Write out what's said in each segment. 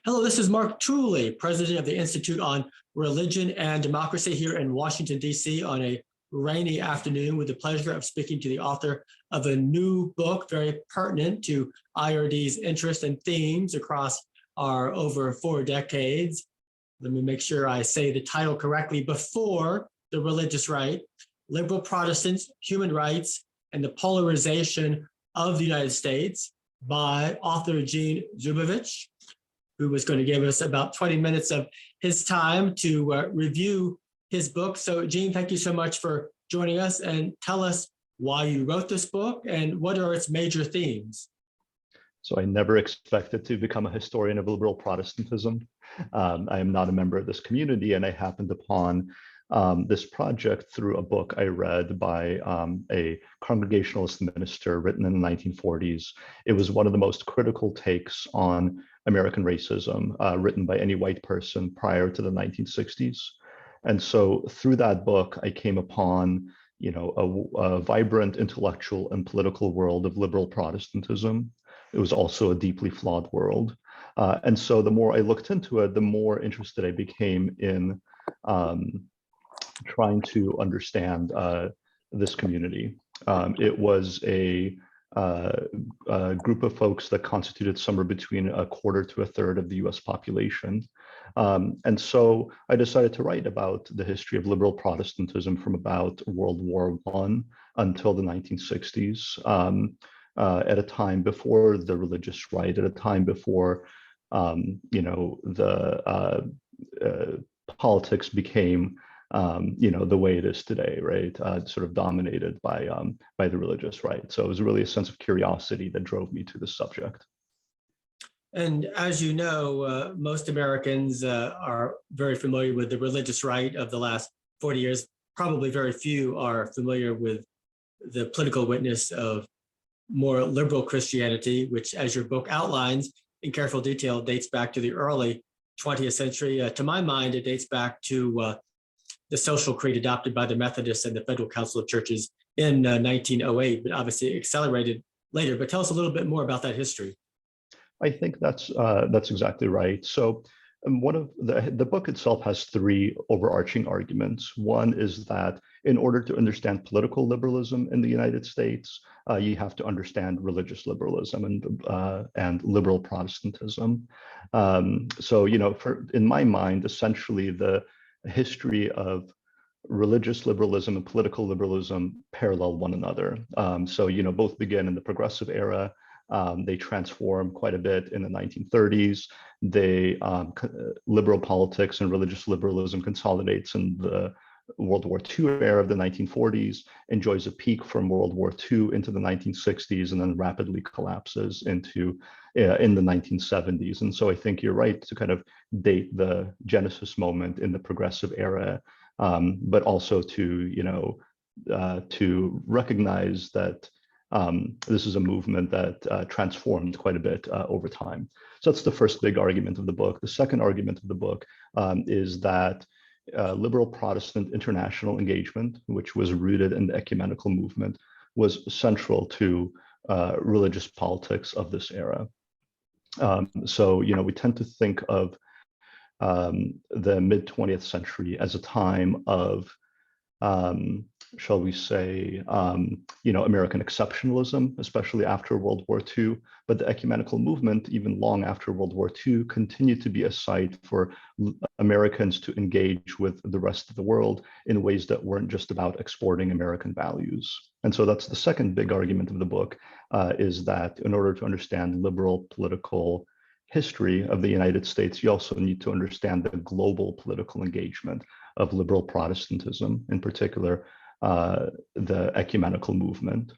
Hello, this is Mark Tooley, president of the Institute on Religion and Democracy here in Washington, D.C. on a rainy afternoon with the pleasure of speaking to the author of a new book very pertinent to IRD's interests and themes across our over 4 decades. Let me make sure I say the title correctly. Before the Religious Right, Liberal Protestants, Human Rights, and the Polarization of the United States by author Gene Zubovich, who was going to give us about 20 minutes of his time to review his book. So Gene, thank you so much for joining us, and tell us why you wrote this book and what are its major themes. So I never expected to become a historian of liberal Protestantism. I am not a member of this community, and I happened upon this project through a book I read by a Congregationalist minister written in the 1940s. It was one of the most critical takes on American racism written by any white person prior to the 1960s. And so through that book, I came upon, a vibrant intellectual and political world of liberal Protestantism. It was also a deeply flawed world. And so the more I looked into it, the more interested I became in trying to understand this community. It was a group of folks that constituted somewhere between a quarter to a third of the US population. And so I decided to write about the history of liberal Protestantism from about World War I until the 1960s, at a time before the Religious Right, at a time before, the politics became the way it is today, right? Sort of dominated by the Religious Right. So it was really a sense of curiosity that drove me to this subject. And as you know, most Americans are very familiar with the Religious Right of the last 40 years. Probably very few are familiar with the political witness of more liberal Christianity, which, as your book outlines in careful detail, dates back to the early 20th century. To my mind, it dates back to the social creed adopted by the Methodists and the Federal Council of Churches in 1908, but obviously accelerated later. But tell us a little bit more about that history. I think that's exactly right. So one of the book itself has 3 overarching arguments. One is that in order to understand political liberalism in the United States, you have to understand religious liberalism and liberal Protestantism. So in my mind, essentially the history of religious liberalism and political liberalism parallel one another. So both begin in the progressive era. They transform quite a bit in the 1930s. Liberal politics and religious liberalism consolidates in the World War II era of the 1940s, enjoys a peak from World War II into the 1960s, and then rapidly collapses in the 1970s. And so I think you're right to kind of date the genesis moment in the progressive era, but also to recognize that this is a movement that transformed quite a bit over time. So that's the first big argument of the book. The second argument of the book is that liberal Protestant international engagement, which was rooted in the ecumenical movement, was central to religious politics of this era. So we tend to think of the mid-20th century as a time of shall we say, American exceptionalism, especially after World War II. But the ecumenical movement, even long after World War II, continued to be a site for Americans to engage with the rest of the world in ways that weren't just about exporting American values. And so that's the second big argument of the book, is that in order to understand liberal political history of the United States, you also need to understand the global political engagement of liberal Protestantism, in particular, the ecumenical movement.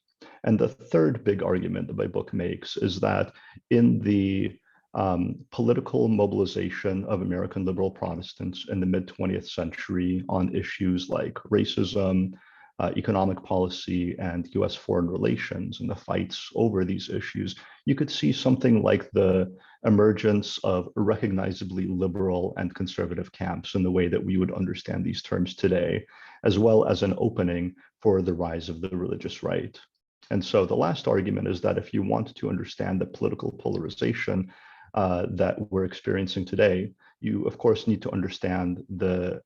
And the third big argument that my book makes is that in the political mobilization of American liberal Protestants in the mid-20th century on issues like racism, economic policy, and US foreign relations, and the fights over these issues, you could see something like the emergence of recognizably liberal and conservative camps in the way that we would understand these terms today, as well as an opening for the rise of the religious right. And so the last argument is that if you want to understand the political polarization that we're experiencing today, you of course need to understand the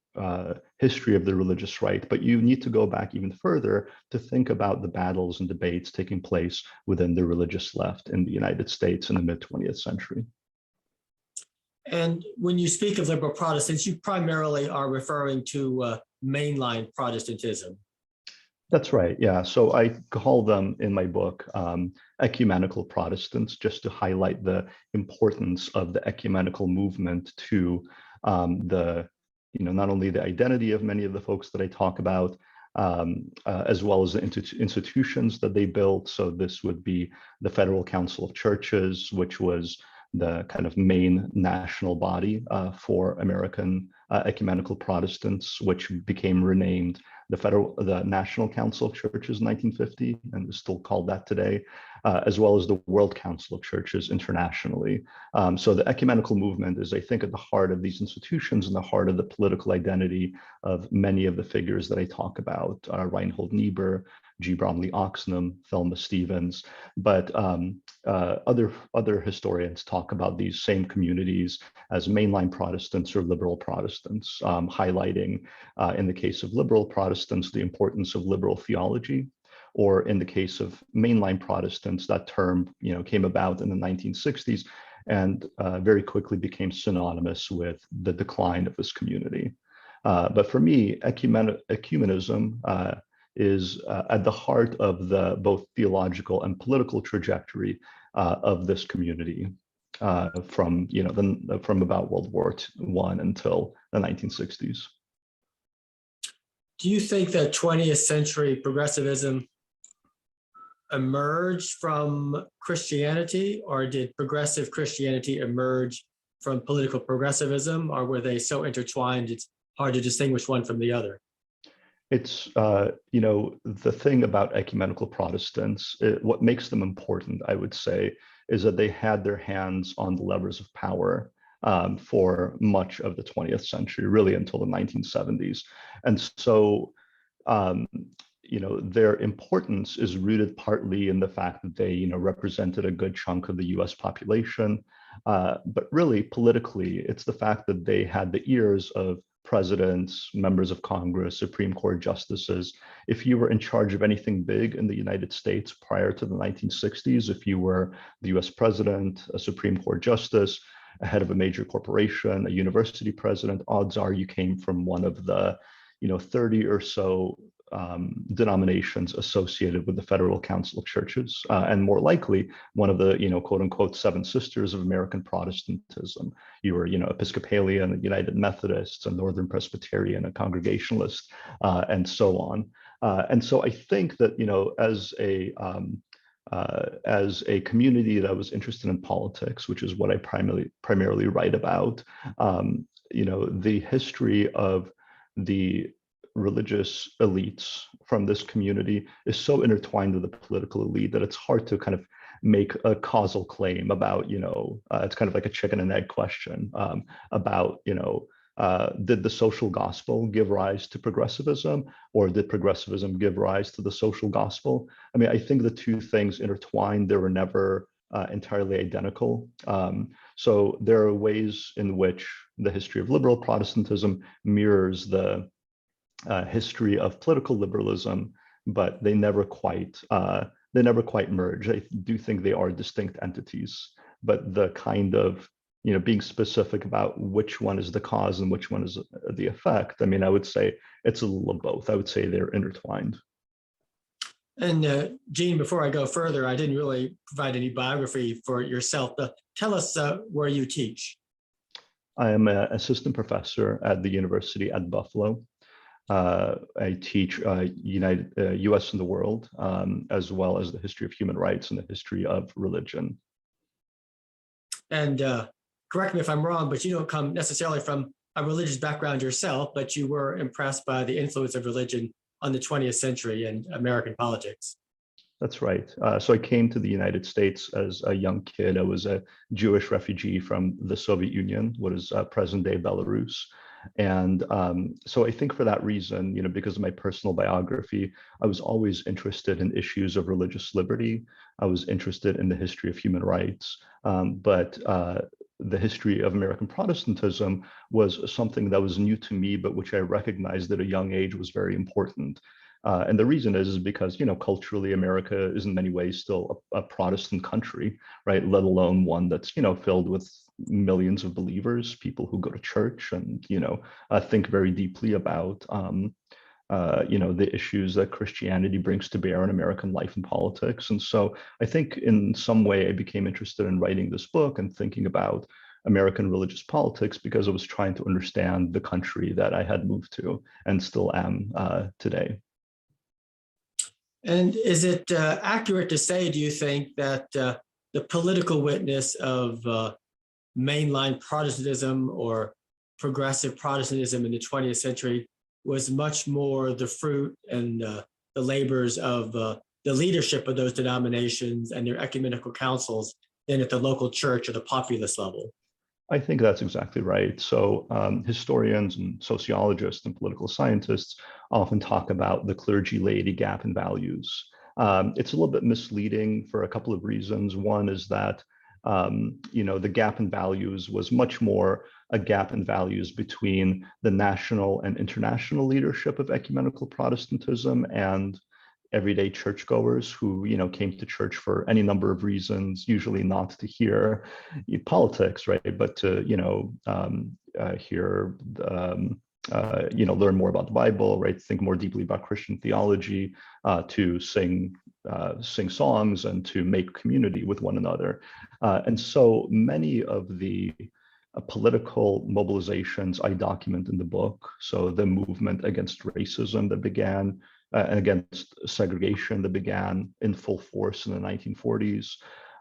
history of the religious right, but you need to go back even further to think about the battles and debates taking place within the religious left in the United States in the mid-20th century. And when you speak of liberal Protestants, you primarily are referring to mainline Protestantism. That's right. Yeah. So I call them in my book ecumenical Protestants, just to highlight the importance of the ecumenical movement to not only the identity of many of the folks that I talk about, as well as the institutions that they built. So this would be the Federal Council of Churches, which was the kind of main national body for American ecumenical Protestants, which became renamed the National Council of Churches in 1950, and is still called that today, as well as the World Council of Churches internationally. So the ecumenical movement is, I think, at the heart of these institutions and the heart of the political identity of many of the figures that I talk about, Reinhold Niebuhr, G. Bromley Oxnam, Thelma Stevens, but other historians talk about these same communities as mainline Protestants or liberal Protestants, highlighting, in the case of liberal Protestants, the importance of liberal theology, or in the case of mainline Protestants, that term came about in the 1960s and very quickly became synonymous with the decline of this community. But for me, ecumenism is at the heart of the both theological and political trajectory of this community from about World War I until the 1960s. Do you think that 20th century progressivism emerged from Christianity, or did progressive Christianity emerge from political progressivism, or were they so intertwined it's hard to distinguish one from the other? It's, the thing about ecumenical Protestants, what makes them important, I would say, is that they had their hands on the levers of power for much of the 20th century, really until the 1970s. And so, their importance is rooted partly in the fact that they, represented a good chunk of the US population. But really, politically, it's the fact that they had the ears of presidents, members of Congress, Supreme Court justices. If you were in charge of anything big in the United States prior to the 1960s, if you were the US president, a Supreme Court justice, a head of a major corporation, a university president, odds are you came from one of the 30 or so denominations associated with the Federal Council of Churches, and more likely one of the quote unquote seven sisters of American Protestantism. You were Episcopalian, a United Methodist, a Northern Presbyterian, a Congregationalist, and so on. And so I think that as a community that was interested in politics, which is what I primarily write about, the history of the religious elites from this community is so intertwined with the political elite that it's hard to kind of make a causal claim about, it's kind of like a chicken and egg question about, did the social gospel give rise to progressivism, or did progressivism give rise to the social gospel? I mean, I think the two things intertwined. They were never entirely identical. So there are ways in which the history of liberal Protestantism mirrors the history of political liberalism, but they never quite merge. I do think they are distinct entities, but the kind of being specific about which one is the cause and which one is the effect, I mean, I would say it's a little of both. I would say they're intertwined. And Gene, before I go further, I didn't really provide any biography for yourself, but tell us where you teach. I am an assistant professor at the University at Buffalo. I teach US and the world, as well as the history of human rights and the history of religion. And correct me if I'm wrong, but you don't come necessarily from a religious background yourself, but you were impressed by the influence of religion on the 20th century in American politics. That's right. So I came to the United States as a young kid. I was a Jewish refugee from the Soviet Union, what is present-day Belarus. And so I think for that reason, because of my personal biography, I was always interested in issues of religious liberty, I was interested in the history of human rights. But the history of American Protestantism was something that was new to me, but which I recognized at a young age was very important. And the reason is because, culturally, America is in many ways still a Protestant country, right? Let alone one that's, filled with millions of believers, people who go to church and, think very deeply about, the issues that Christianity brings to bear in American life and politics. And so I think in some way I became interested in writing this book and thinking about American religious politics because I was trying to understand the country that I had moved to and still am today. And is it accurate to say, do you think, that the political witness of mainline Protestantism or progressive Protestantism in the 20th century was much more the fruit and the labors of the leadership of those denominations and their ecumenical councils than at the local church or the populist level? I think that's exactly right. So historians and sociologists and political scientists often talk about the clergy-laity gap in values. It's a little bit misleading for a couple of reasons. One is that the gap in values was much more a gap in values between the national and international leadership of ecumenical Protestantism and everyday churchgoers who came to church for any number of reasons, usually not to hear politics, right, but to hear learn more about the Bible, right, think more deeply about Christian theology, to sing songs and to make community with one another. And so many of the political mobilizations I document in the book, so the movement against racism that began and against segregation that began in full force in the 1940s,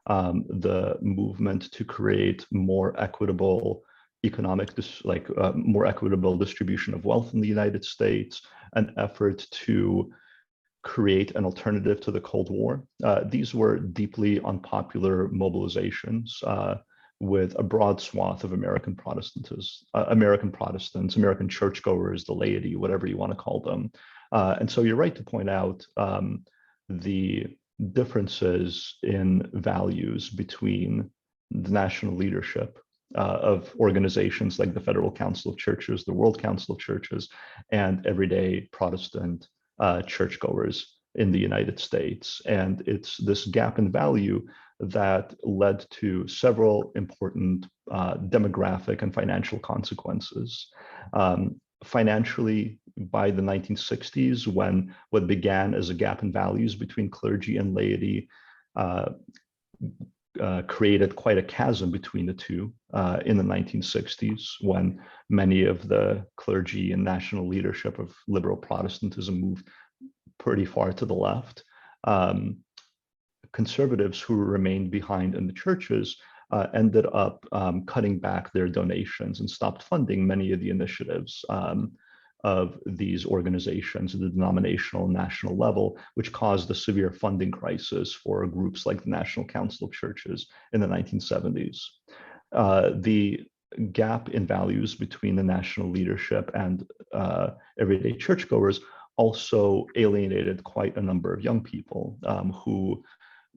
the movement to create more equitable more equitable distribution of wealth in the United States, an effort to create an alternative to the Cold War. These were deeply unpopular mobilizations with a broad swath of American Protestants, American churchgoers, the laity, whatever you want to call them. And so you're right to point out the differences in values between the national leadership of organizations like the Federal Council of Churches, the World Council of Churches, and everyday Protestant churchgoers in the United States. And it's this gap in value that led to several important demographic and financial consequences. Financially, by the 1960s, when what began as a gap in values between clergy and laity created quite a chasm between the two in the 1960s, when many of the clergy and national leadership of liberal Protestantism moved pretty far to the left. Conservatives who remained behind in the churches ended up cutting back their donations and stopped funding many of the initiatives of these organizations at the denominational and national level, which caused a severe funding crisis for groups like the National Council of Churches in the 1970s. The gap in values between the national leadership and everyday churchgoers also alienated quite a number of young people who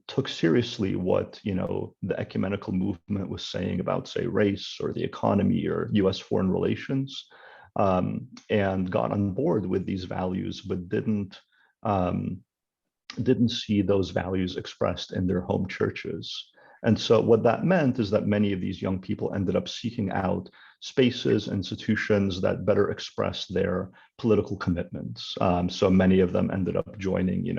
took seriously what the ecumenical movement was saying about, say, race or the economy or U.S. foreign relations, and got on board with these values, but didn't see those values expressed in their home churches. And so what that meant is that many of these young people ended up seeking out spaces, institutions that better express their political commitments. So many of them ended up joining,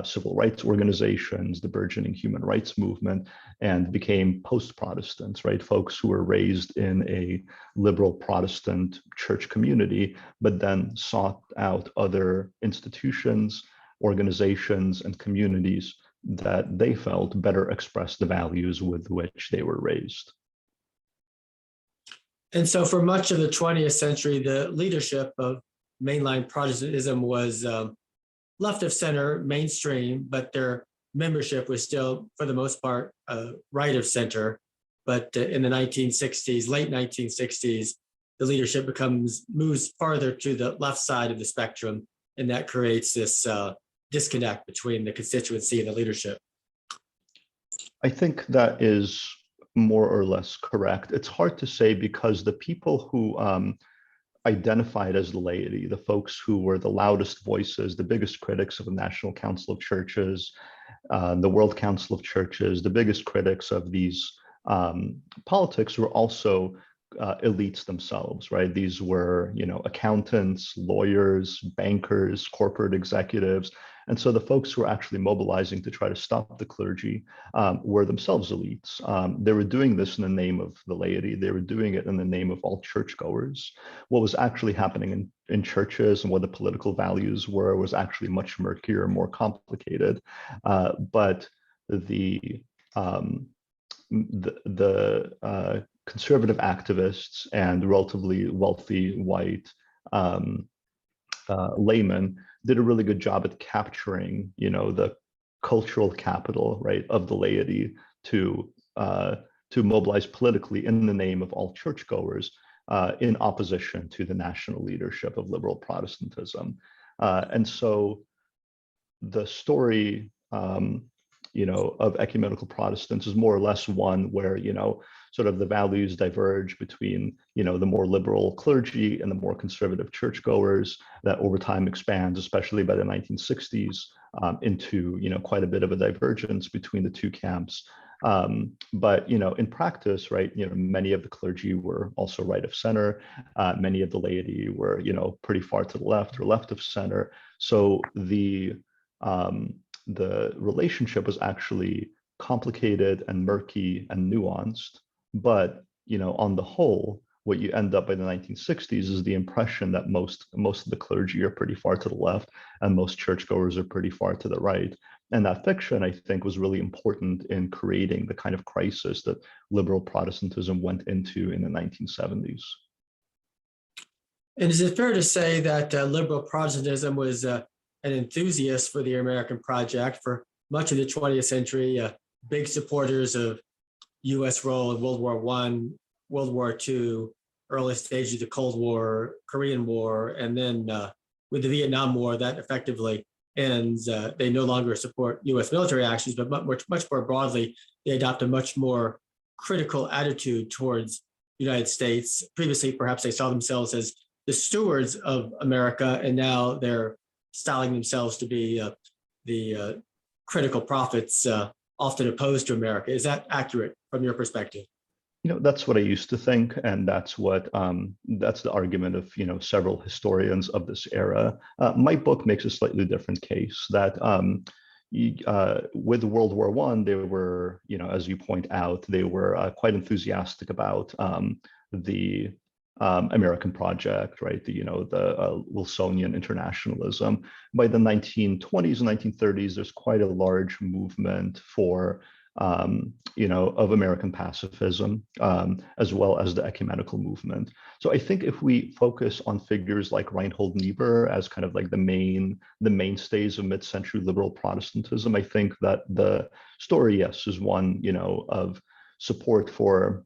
civil rights organizations, the burgeoning human rights movement, and became post-Protestants, right? Folks who were raised in a liberal Protestant church community, but then sought out other institutions, organizations, and communities that they felt better expressed the values with which they were raised. And so for much of the 20th century, the leadership of mainline Protestantism was left of center, mainstream, but their membership was still, for the most part, right of center. But in the 1960s, late 1960s, the leadership moves farther to the left side of the spectrum, and that creates this disconnect between the constituency and the leadership. I think that is more or less correct. It's hard to say because the people who identified as the laity, the folks who were the loudest voices, the biggest critics of the National Council of Churches, the World Council of Churches, the biggest critics of these politics were also elites themselves, right? These were, accountants, lawyers, bankers, corporate executives. And so the folks who were actually mobilizing to try to stop the clergy were themselves elites. They were doing this in the name of the laity. They were doing it in the name of all churchgoers. What was actually happening in churches and what the political values were was actually much murkier, more complicated. But the conservative activists and relatively wealthy white laymen did a really good job at capturing, the cultural capital, right, of the laity to mobilize politically in the name of all churchgoers in opposition to the national leadership of liberal Protestantism. And so the story of ecumenical Protestants is more or less one where, sort of the values diverge between, the more liberal clergy and the more conservative churchgoers that over time expands, especially by the 1960s, into, quite a bit of a divergence between the two camps. But, in practice, right, many of the clergy were also right of center. Many of the laity were, pretty far to the left or left of center. So the relationship was actually complicated and murky and nuanced. But, on the whole, what you end up by the 1960s is the impression that most of the clergy are pretty far to the left and most churchgoers are pretty far to the right. And that fiction, I think, was really important in creating the kind of crisis that liberal Protestantism went into in the 1970s. And is it fair to say that liberal Protestantism was an enthusiast for the American project for much of the 20th century, big supporters of U.S. role in World War I, World War II, early stages of the Cold War, Korean War, and then with the Vietnam War, that effectively ends. They no longer support U.S. military actions, but much more broadly, they adopt a much more critical attitude towards the United States. Previously, perhaps they saw themselves as the stewards of America, and now they're styling themselves to be the critical prophets, often opposed to America. Is that accurate from your perspective? That's what I used to think, and that's the argument of several historians of this era. My book makes a slightly different case that with World War I, they were, as you point out, they were quite enthusiastic about the American project, right? The Wilsonian internationalism. By the 1920s and 1930s, there's quite a large movement for of American pacifism, as well as the ecumenical movement. So I think if we focus on figures like Reinhold Niebuhr as kind of like the mainstays of mid-century liberal Protestantism, I think that the story, yes, is one, of support for,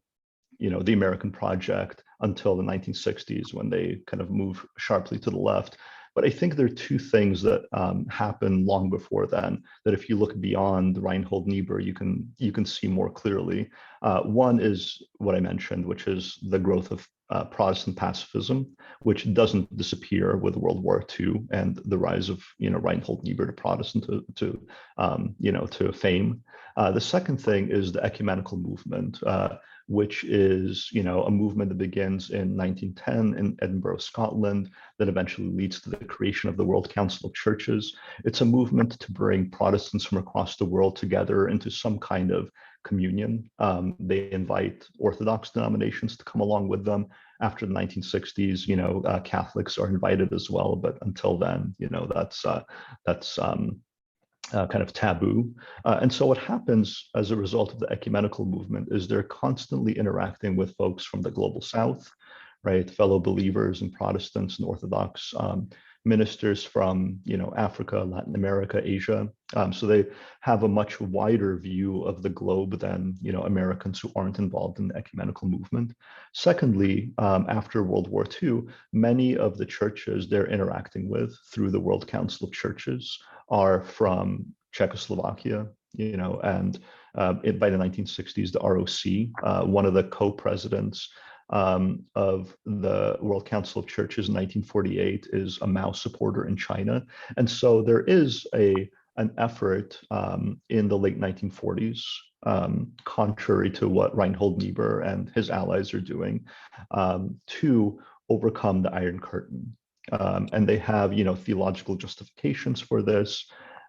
the American project until the 1960s when they kind of move sharply to the left. But I think there are two things that happen long before then that if you look beyond Reinhold Niebuhr, you can see more clearly. One is what I mentioned, which is the growth of Protestant pacifism, which doesn't disappear with World War II and the rise of Reinhold Niebuhr to Protestant to fame. The second thing is the ecumenical movement, which is a movement that begins in 1910 in Edinburgh, Scotland, that eventually leads to the creation of the World Council of Churches. It's a movement to bring Protestants from across the world together into some kind of communion. They invite Orthodox denominations to come along with them. After the 1960s, Catholics are invited as well, but until then, that's kind of taboo. And so what happens as a result of the ecumenical movement is they're constantly interacting with folks from the global South, right? Fellow believers and Protestants and Orthodox ministers from, Africa, Latin America, Asia. So they have a much wider view of the globe than, Americans who aren't involved in the ecumenical movement. Secondly, after World War II, many of the churches they're interacting with through the World Council of Churches are from Czechoslovakia, and by the 1960s, the ROC, one of the co-presidents of the World Council of Churches in 1948, is a Mao supporter in China. And so there is an effort in the late 1940s, contrary to what Reinhold Niebuhr and his allies are doing, to overcome the Iron Curtain. And they have, theological justifications for this.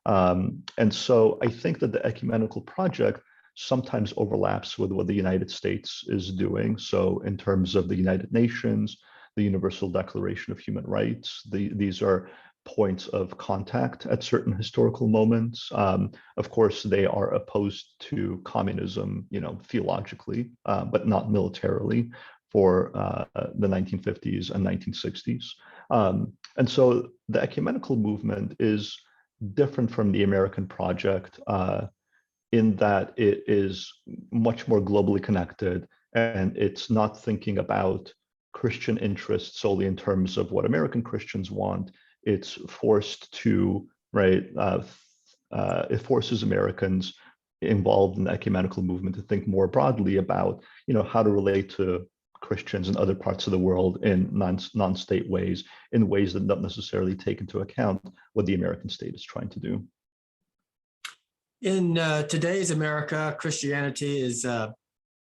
And so I think that the ecumenical project sometimes overlaps with what the United States is doing. So in terms of the United Nations, the Universal Declaration of Human Rights, these are points of contact at certain historical moments. Of course, they are opposed to communism, theologically, but not militarily, for the 1950s and 1960s. And so the ecumenical movement is different from the American project in that it is much more globally connected, and it's not thinking about Christian interests solely in terms of what American Christians want. It's forced to, it forces Americans involved in the ecumenical movement to think more broadly about, how to relate to Christians in other parts of the world in non-state ways, in ways that don't necessarily take into account what the American state is trying to do. In today's America, Christianity is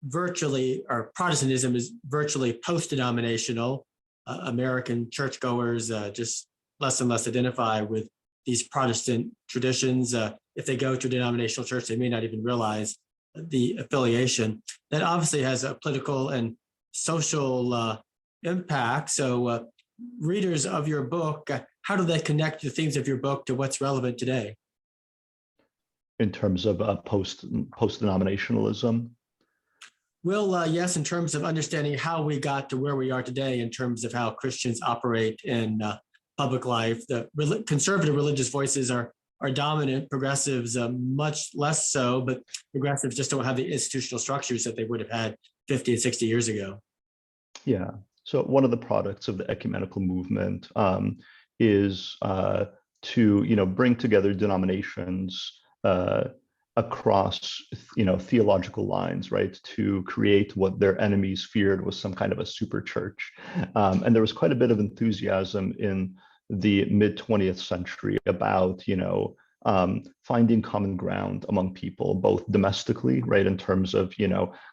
virtually, or Protestantism is virtually post-denominational. American churchgoers just less and less identify with these Protestant traditions. If they go to a denominational church, they may not even realize the affiliation. That obviously has a political and social impact. So readers of your book, how do they connect the themes of your book to what's relevant today? In terms of post-denominationalism? Well, yes, in terms of understanding how we got to where we are today, in terms of how Christians operate in public life. The conservative religious voices are dominant, progressives much less so, but progressives just don't have the institutional structures that they would have had 50 and 60 years ago. Yeah, so one of the products of the ecumenical movement is to bring together denominations across theological lines, right, to create what their enemies feared was some kind of a super church. And there was quite a bit of enthusiasm in the mid 20th century about finding common ground among people, both domestically, right, in terms of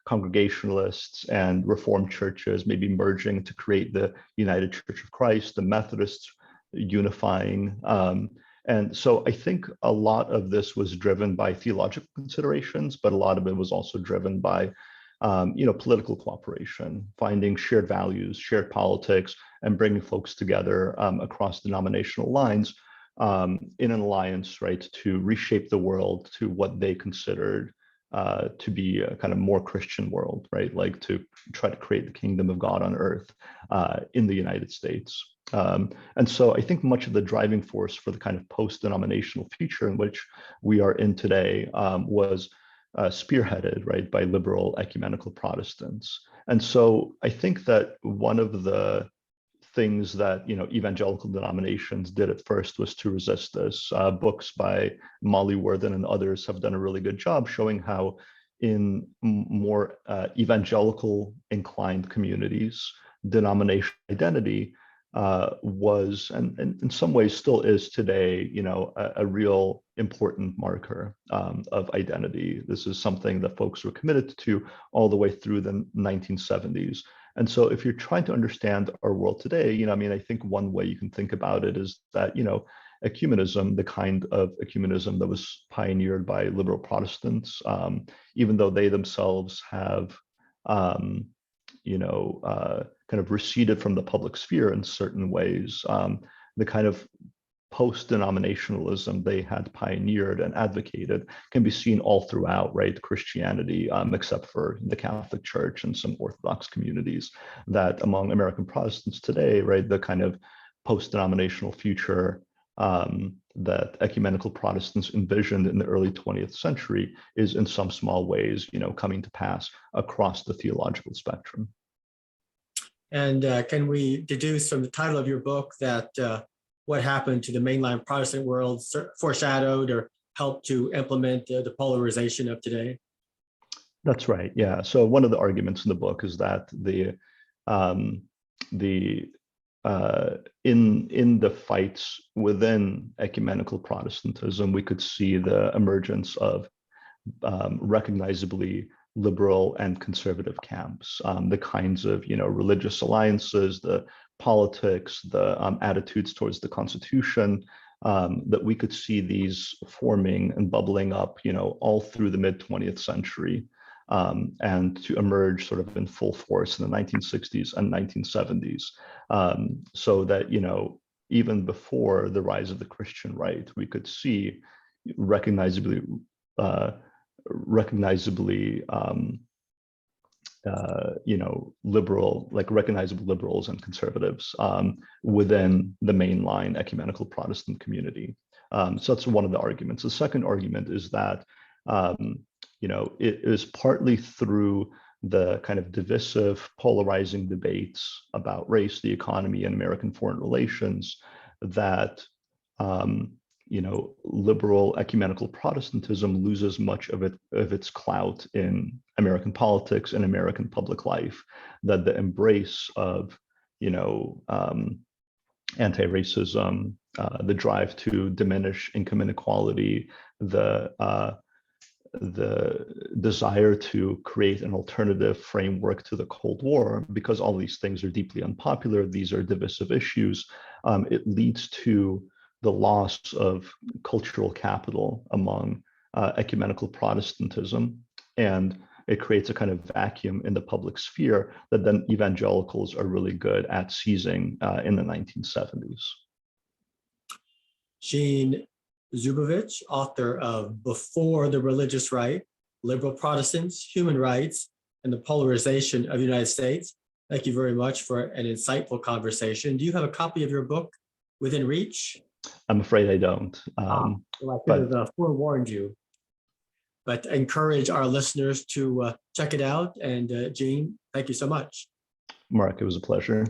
Congregationalists and Reformed churches maybe merging to create the United Church of Christ, the Methodists unifying. And so I think a lot of this was driven by theological considerations, but a lot of it was also driven by, political cooperation, finding shared values, shared politics, and bringing folks together across denominational lines in an alliance, right, to reshape the world to what they considered to be a kind of more Christian world, right, like to try to create the kingdom of God on earth in the United States. And so I think much of the driving force for the kind of post-denominational future in which we are in today was spearheaded, right, by liberal ecumenical Protestants. And so I think that one of the things that evangelical denominations did at first was to resist this. Books by Molly Worthen and others have done a really good job showing how in more evangelical inclined communities, denominational identity was, and in some ways still is today, a real important marker of identity. This is something that folks were committed to all the way through the 1970s. And so if you're trying to understand our world today, I think one way you can think about it is that, ecumenism, the kind of ecumenism that was pioneered by liberal Protestants, even though they themselves have, kind of receded from the public sphere in certain ways, the kind of post-denominationalism they had pioneered and advocated can be seen all throughout, right, Christianity, except for the Catholic Church and some Orthodox communities. That among American Protestants today, right, the kind of post-denominational future that ecumenical Protestants envisioned in the early 20th century is in some small ways, coming to pass across the theological spectrum. And can we deduce from the title of your book that what happened to the mainline Protestant world foreshadowed or helped to implement the polarization of today? That's right. Yeah. So one of the arguments in the book is that um, the in the fights within ecumenical Protestantism, we could see the emergence of recognizably liberal and conservative camps, the kinds of religious alliances, the politics, the attitudes towards the Constitution, that we could see these forming and bubbling up, all through the mid 20th century, and to emerge sort of in full force in the 1960s and 1970s, so that even before the rise of the Christian right, we could see recognizably liberal, like recognizable liberals and conservatives within the mainline ecumenical Protestant community. So that's one of the arguments. The second argument is that it is partly through the kind of divisive, polarizing debates about race, the economy, and American foreign relations that liberal ecumenical Protestantism loses much of its clout in American politics and American public life. That the embrace of anti-racism, the drive to diminish income inequality, the desire to create an alternative framework to the Cold War, because all these things are deeply unpopular, these are divisive issues, it leads to the loss of cultural capital among ecumenical Protestantism, and it creates a kind of vacuum in the public sphere that then evangelicals are really good at seizing in the 1970s. Gene Zubovich, author of Before the Religious Right, Liberal Protestants, Human Rights, and the Polarization of the United States. Thank you very much for an insightful conversation. Do you have a copy of your book within reach? I'm afraid I don't. Well, I could have forewarned you, but encourage our listeners to check it out. And Gene, thank you so much. Mark, it was a pleasure.